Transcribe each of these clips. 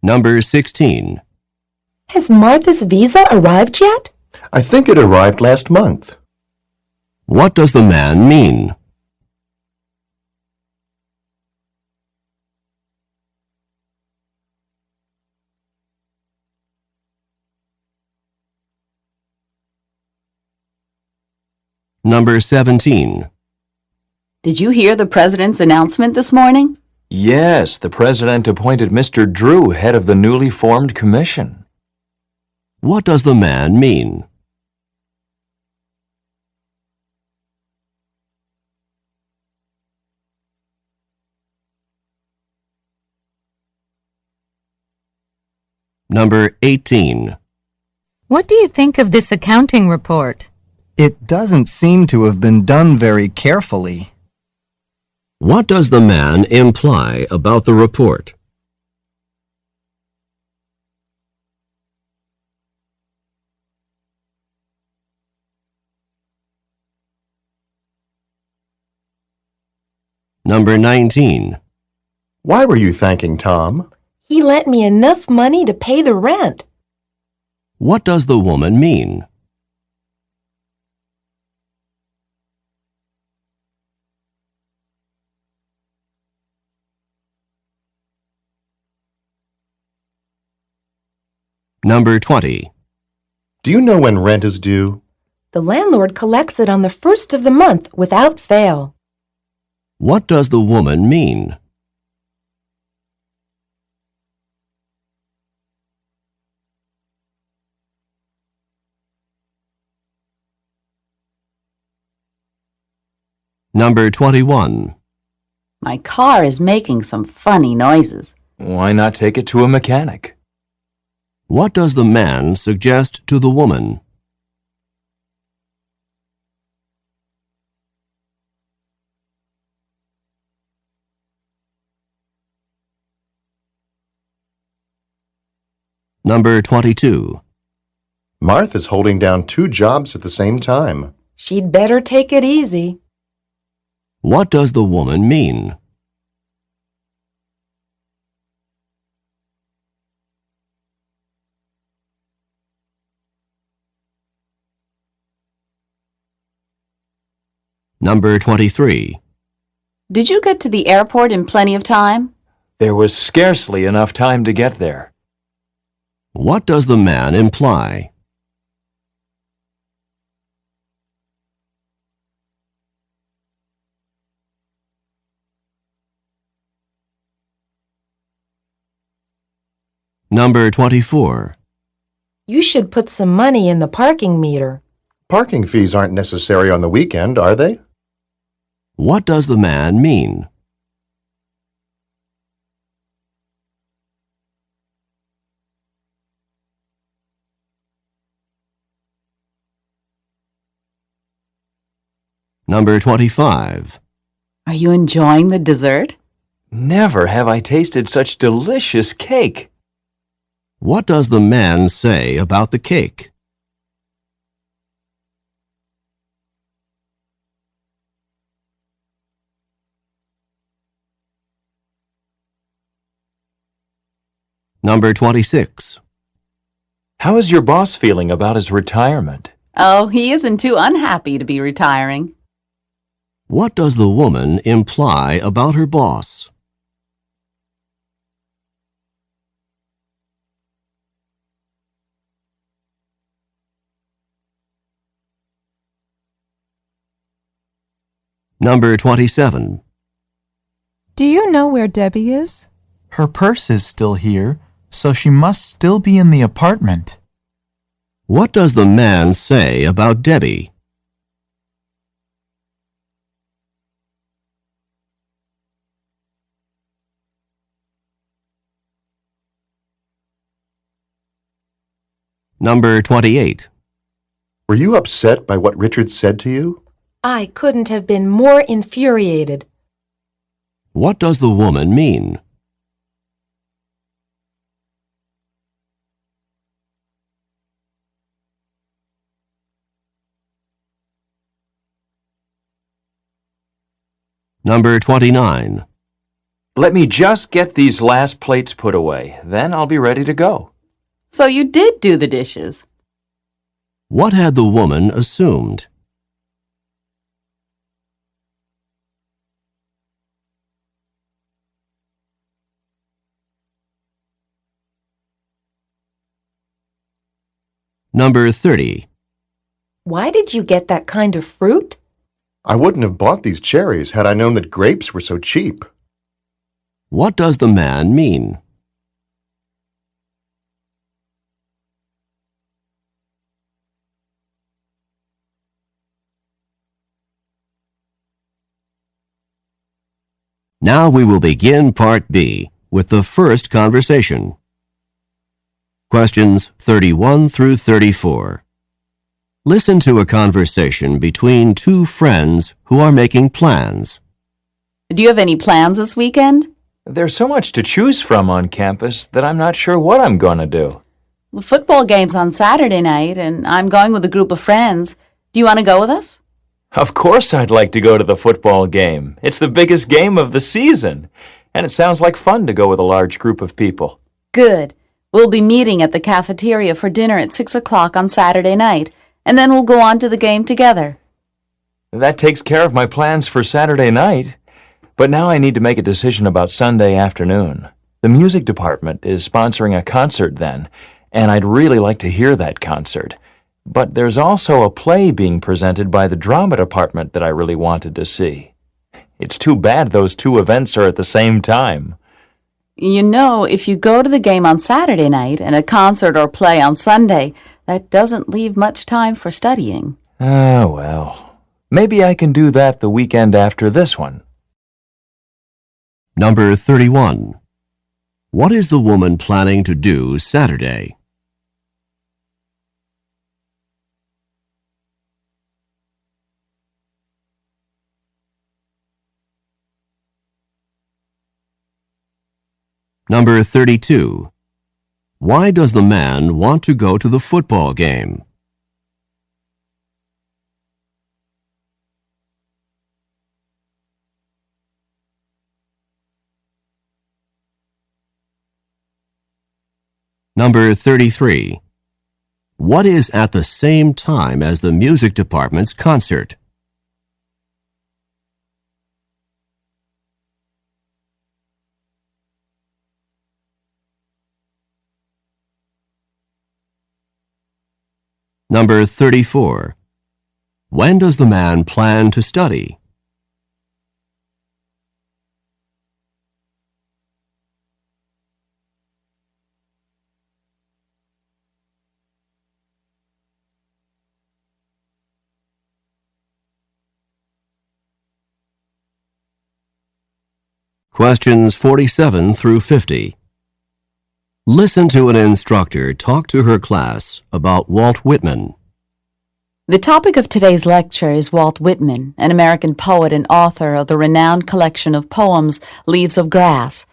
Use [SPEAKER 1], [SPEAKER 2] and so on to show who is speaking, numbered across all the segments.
[SPEAKER 1] Number 16.
[SPEAKER 2] Has Martha's visa arrived yet?
[SPEAKER 3] I think it arrived last month.
[SPEAKER 1] What does the man mean? Number 17.
[SPEAKER 4] Did you hear the president's announcement this morning?
[SPEAKER 5] Yes, the president appointed Mr. Drew head of the newly formed commission.
[SPEAKER 1] What does the man mean? Number 18.
[SPEAKER 6] What do you think of this accounting report?
[SPEAKER 7] It doesn't seem to have been done very carefully.
[SPEAKER 1] What does the man imply about the report? Number 19.
[SPEAKER 3] Why were you thanking Tom?
[SPEAKER 2] He lent me enough money to pay the rent.
[SPEAKER 1] What does the woman mean? Number 20.
[SPEAKER 3] Do you know when rent is due?
[SPEAKER 2] The landlord collects it on the first of the month without fail.
[SPEAKER 1] What does the woman mean? Number 21.
[SPEAKER 4] My car is making some funny noises.
[SPEAKER 5] Why not take it to a mechanic?
[SPEAKER 1] What does the man suggest to the woman? Number 22.
[SPEAKER 3] Martha's holding down 2 jobs at the same time.
[SPEAKER 2] She'd better take it easy.
[SPEAKER 1] What does the woman mean? Number 23.
[SPEAKER 4] Did you get to the airport in plenty of time?
[SPEAKER 5] There was scarcely enough time to get there.
[SPEAKER 1] What does the man imply? Number 24.
[SPEAKER 2] You should put some money in the parking meter.
[SPEAKER 3] Parking fees aren't necessary on the weekend, are they?
[SPEAKER 1] What does the man mean? Number 25.
[SPEAKER 4] Are you enjoying the dessert?
[SPEAKER 5] Never have I tasted such delicious cake.
[SPEAKER 1] What does the man say about the cake? Number 26.
[SPEAKER 5] How is your boss feeling about his retirement?
[SPEAKER 4] Oh, he isn't too unhappy to be retiring.
[SPEAKER 1] What does the woman imply about her boss? Number 27.
[SPEAKER 8] Do you know where Debbie is?
[SPEAKER 7] Her purse is still here, so she must still be in the apartment.
[SPEAKER 1] What does the man say about Debbie? Number 28.
[SPEAKER 3] Were you upset by what Richard said to you?
[SPEAKER 2] I couldn't have been more infuriated.
[SPEAKER 1] What does the woman mean? Number 29.
[SPEAKER 5] Let me just get these last plates put away, then I'll be ready to go.
[SPEAKER 4] So you did do the dishes.
[SPEAKER 1] What had the woman assumed? Number 30.
[SPEAKER 2] Why did you get that kind of fruit?
[SPEAKER 3] I wouldn't have bought these cherries had I known that grapes were so cheap.
[SPEAKER 1] What does the man mean? Now we will begin Part B with the first conversation. Questions 31 through 34. Listen to a conversation between two friends who are making plans.
[SPEAKER 4] Do you have any plans this weekend?
[SPEAKER 5] There's so much to choose from on campus that I'm not sure what I'm going to do.
[SPEAKER 4] The football game's on Saturday night, and I'm going with a group of friends. Do you want to go with us?
[SPEAKER 5] Of course I'd like to go to the football game. It's the biggest game of the season, and it sounds like fun to go with a large group of people.
[SPEAKER 4] Good. We'll be meeting at the cafeteria for dinner at 6 o'clock on Saturday night, and then we'll go on to the game together.
[SPEAKER 5] That takes care of my plans for Saturday night, but now I need to make a decision about Sunday afternoon. The music department is sponsoring a concert then, and I'd really like to hear that concert. But there's also a play being presented by the drama department that I really wanted to see. It's too bad those two events are at the same time.
[SPEAKER 4] You know, if you go to the game on Saturday night and a concert or play on Sunday, that doesn't leave much time for studying.
[SPEAKER 5] Ah, well, maybe I can do that the weekend after this one.
[SPEAKER 1] Number 31. What is the woman planning to do Saturday? Number 32. Why does the man want to go to the football game? Number 33. What is at the same time as the music department's concert? Number 34. When does the man plan to study? Questions 47 through 50. Listen to an instructor talk to her class about Walt Whitman.
[SPEAKER 4] The topic of today's lecture is Walt Whitman, an American poet and author of the renowned collection of poems, Leaves of Grass.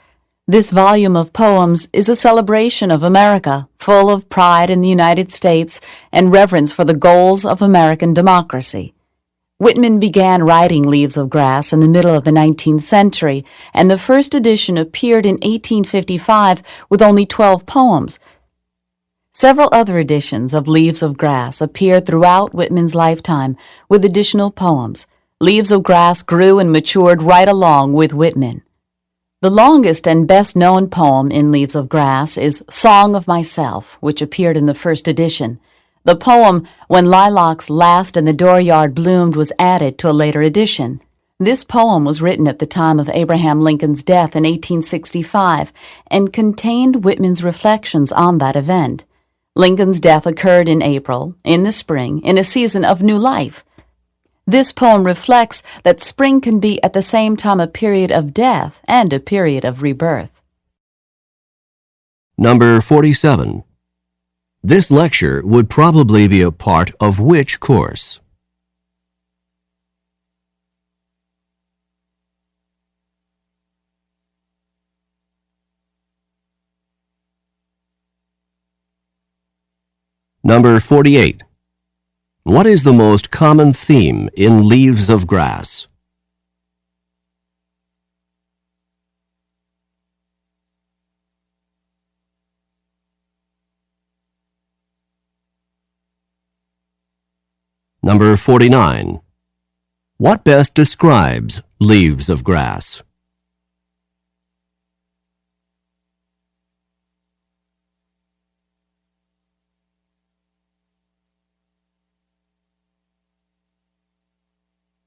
[SPEAKER 4] This volume of poems is a celebration of America, full of pride in the United States and reverence for the goals of American democracy. Whitman began writing Leaves of Grass in the middle of the 19th century, and the first edition appeared in 1855 with only 12 poems. Several other editions of Leaves of Grass appeared throughout Whitman's lifetime with additional poems. Leaves of Grass grew and matured right along with Whitman. The longest and best-known poem in Leaves of Grass is Song of Myself, which appeared in the first edition. The poem, When Lilacs Last in the Dooryard Bloomed, was added to a later edition. This poem was written at the time of Abraham Lincoln's death in 1865 and contained Whitman's reflections on that event. Lincoln's death occurred in April, in the spring, in a season of new life. This poem reflects that spring can be at the same time a period of death and a period of rebirth.
[SPEAKER 1] Number 47. This lecture would probably be a part of which course? Number 48. What is the most common theme in Leaves of Grass? Number 49. What best describes leaves of grass?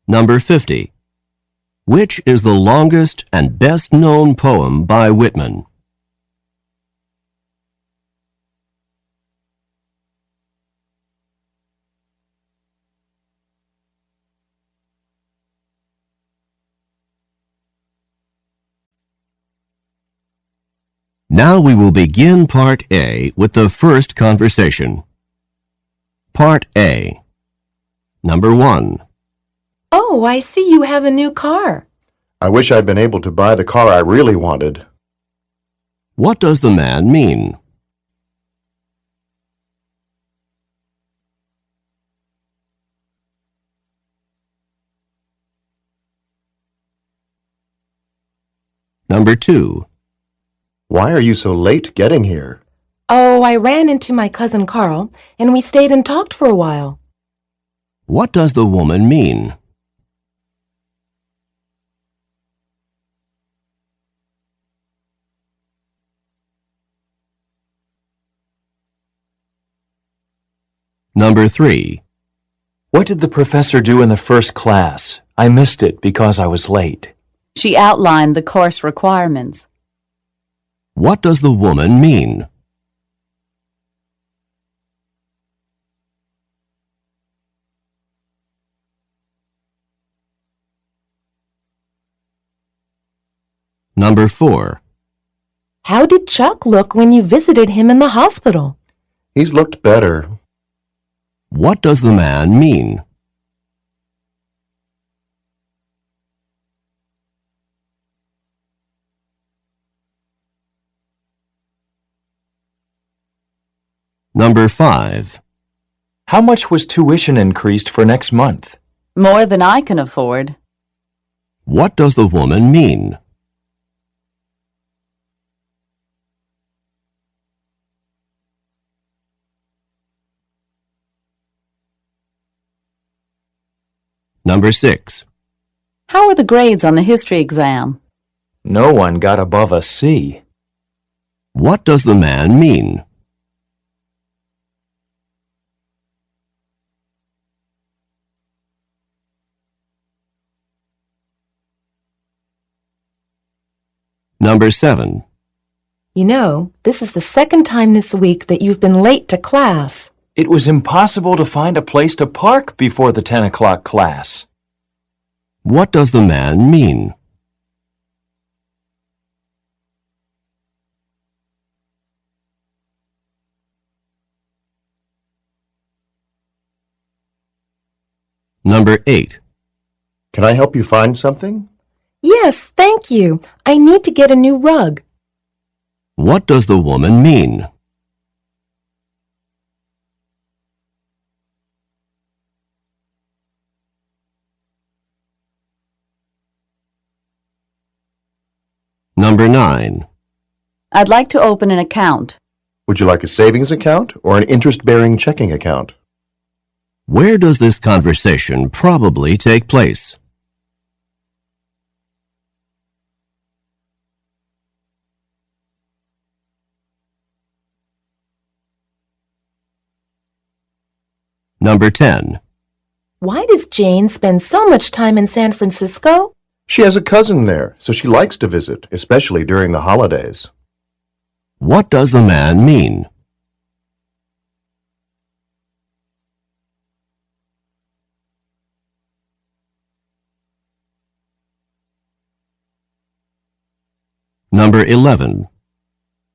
[SPEAKER 1] Number 50. Which is the longest and best known poem by Whitman? Now we will begin Part A with the first conversation. Part A. Number 1.
[SPEAKER 2] Oh, I see you have a new car.
[SPEAKER 3] I wish I'd been able to buy the car I really wanted.
[SPEAKER 1] What does the man mean? Number 2.
[SPEAKER 3] Why are you so late getting here?
[SPEAKER 2] Oh, I ran into my cousin Carl, and we stayed and talked for a while.
[SPEAKER 1] What does the woman mean? Number 3.
[SPEAKER 5] What did the professor do in the first class? I missed it because I was late.
[SPEAKER 4] She outlined the course requirements.
[SPEAKER 1] What does the woman mean? Number 4.
[SPEAKER 2] How did Chuck look when you visited him in the hospital?
[SPEAKER 3] He's looked better.
[SPEAKER 1] What does the man mean? Number 5.
[SPEAKER 5] How much was tuition increased for next month?
[SPEAKER 4] More than I can afford.
[SPEAKER 1] What does the woman mean? Number 6.
[SPEAKER 4] How are the grades on the history exam?
[SPEAKER 5] No one got above a C.
[SPEAKER 1] What does the man mean? Number 7.
[SPEAKER 2] You know, this is the second time this week that you've been late to class.
[SPEAKER 5] It was impossible to find a place to park before the 10 o'clock class.
[SPEAKER 1] What does the man mean? Number 8.
[SPEAKER 3] Can I help you find something?
[SPEAKER 2] Yes, thank you. I need to get a new rug.
[SPEAKER 1] What does the woman mean? Number 9.
[SPEAKER 4] I'd like to open an account.
[SPEAKER 3] Would you like a savings account or an interest-bearing checking account?
[SPEAKER 1] Where does this conversation probably take place? Number 10.
[SPEAKER 2] Why does Jane spend so much time in San Francisco?
[SPEAKER 3] She has a cousin there, so she likes to visit, especially during the holidays.
[SPEAKER 1] What does the man mean? Number 11.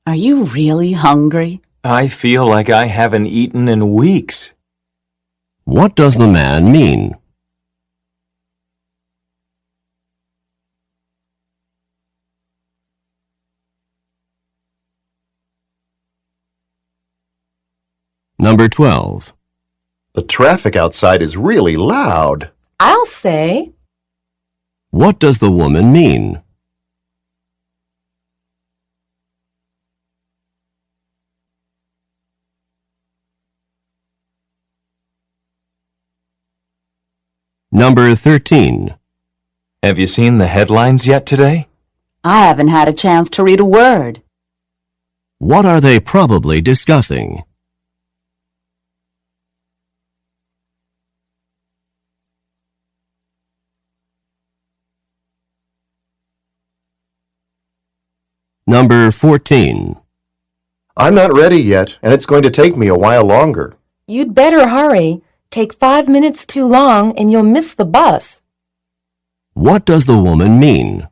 [SPEAKER 4] Are you really hungry?
[SPEAKER 5] I feel like I haven't eaten in weeks.
[SPEAKER 1] What does the man mean? Number 12.
[SPEAKER 3] The traffic outside is really loud.
[SPEAKER 2] I'll say.
[SPEAKER 1] What does the woman mean? Number 13.
[SPEAKER 5] Have you seen the headlines yet today?
[SPEAKER 4] I haven't had a chance to read a word.
[SPEAKER 1] What are they probably discussing? Number 14.
[SPEAKER 3] I'm not ready yet, and it's going to take me a while longer.
[SPEAKER 2] You'd better hurry. Take 5 minutes too long and you'll miss the bus.
[SPEAKER 1] What does the woman mean?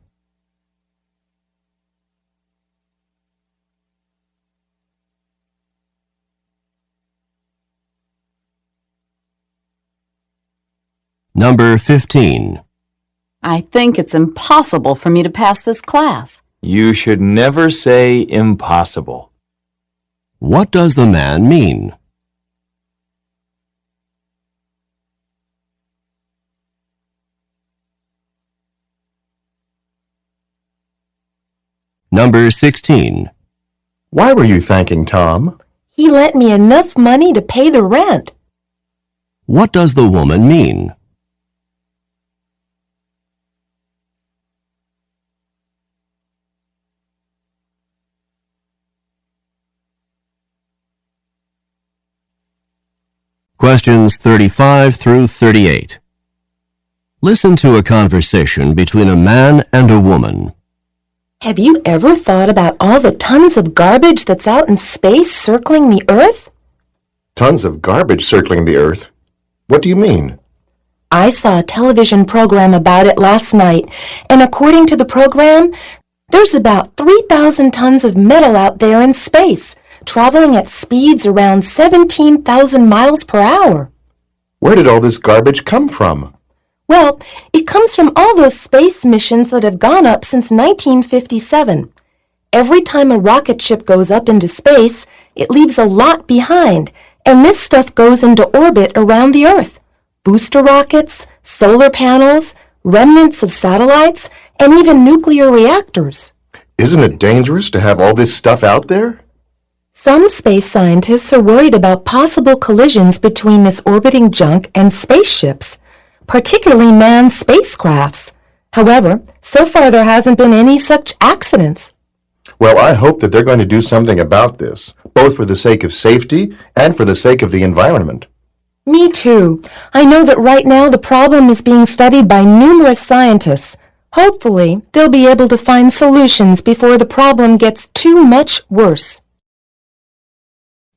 [SPEAKER 1] Number 15.
[SPEAKER 4] I think it's impossible for me to pass this class.
[SPEAKER 5] You should never say impossible.
[SPEAKER 1] What does the man mean? Number 16.
[SPEAKER 3] Why were you thanking Tom?
[SPEAKER 2] He lent me enough money to pay the rent.
[SPEAKER 1] What does the woman mean? Questions 35 through 38. Listen to a conversation between a man and a woman.
[SPEAKER 2] Have you ever thought about all the tons of garbage that's out in space circling the Earth?
[SPEAKER 3] Tons of garbage circling the Earth. What do you mean?
[SPEAKER 2] I saw a television program about it last night, and according to the program, there's about 3,000 tons of metal out there in space, traveling at speeds around 17,000 miles per hour.
[SPEAKER 3] Where did all this garbage come from?
[SPEAKER 2] Well, it comes from all those space missions that have gone up since 1957. Every time a rocket ship goes up into space, it leaves a lot behind, and this stuff goes into orbit around the Earth. Booster rockets, solar panels, remnants of satellites, and even nuclear reactors.
[SPEAKER 3] Isn't it dangerous to have all this stuff out there?
[SPEAKER 2] Some space scientists are worried about possible collisions between this orbiting junk and spaceships, particularly manned spacecrafts. However, so far there hasn't been any such accidents.
[SPEAKER 3] Well, I hope that they're going to do something about this, both for the sake of safety and for the sake of the environment.
[SPEAKER 2] Me too. I know that right now the problem is being studied by numerous scientists. Hopefully, they'll be able to find solutions before the problem gets too much worse.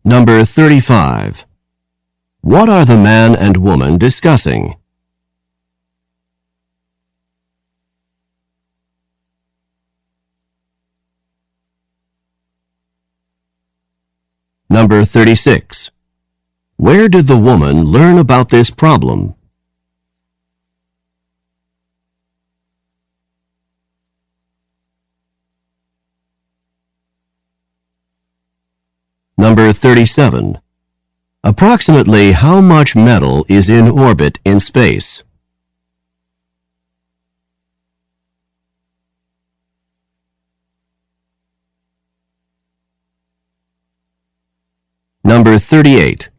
[SPEAKER 1] Number 35. What are the man and woman discussing? Number 36. Where did the woman learn about this problem? Number 37. Approximately how much metal is in orbit in space? Number 38.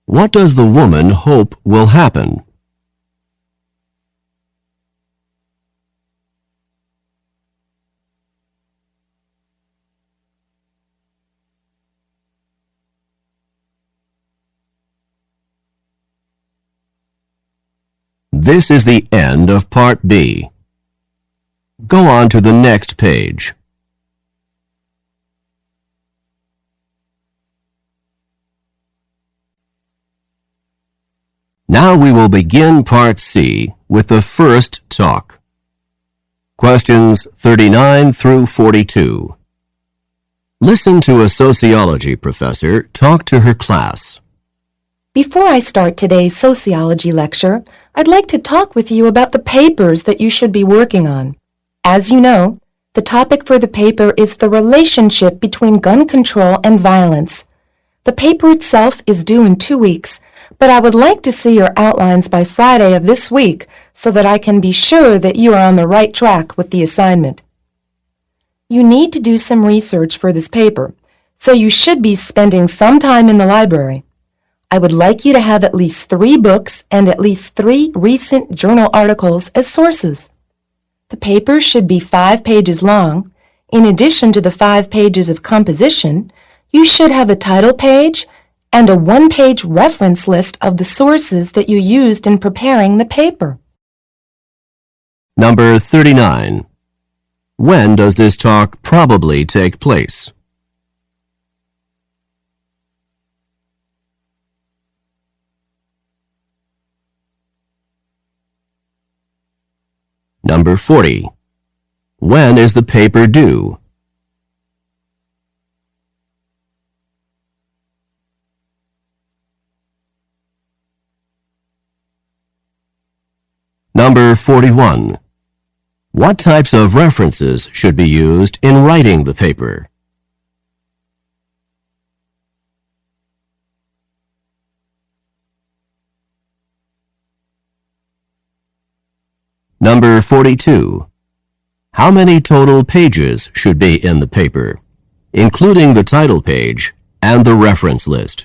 [SPEAKER 1] What does the woman hope will happen? This is the end of Part B. Go on to the next page. Now we will begin Part C with the first talk. Questions 39 through 42. Listen to a sociology professor talk to her class.
[SPEAKER 2] Before I start today's sociology lecture, I'd like to talk with you about the papers that you should be working on. As you know, the topic for the paper is the relationship between gun control and violence. The paper itself is due in 2 weeks, but I would like to see your outlines by Friday of this week so that I can be sure that you are on the right track with the assignment. You need to do some research for this paper, so you should be spending some time in the library. I would like you to have at least 3 books and at least 3 recent journal articles as sources. The paper should be 5 pages long. In addition to the 5 pages of composition, you should have a title page and a 1-page reference list of the sources that you used in preparing the paper.
[SPEAKER 1] Number 39. When does this talk probably take place? Number 40. When is the paper due? Number 41. What types of references should be used in writing the paper? Number 42. How many total pages should be in the paper, including the title page and the reference list?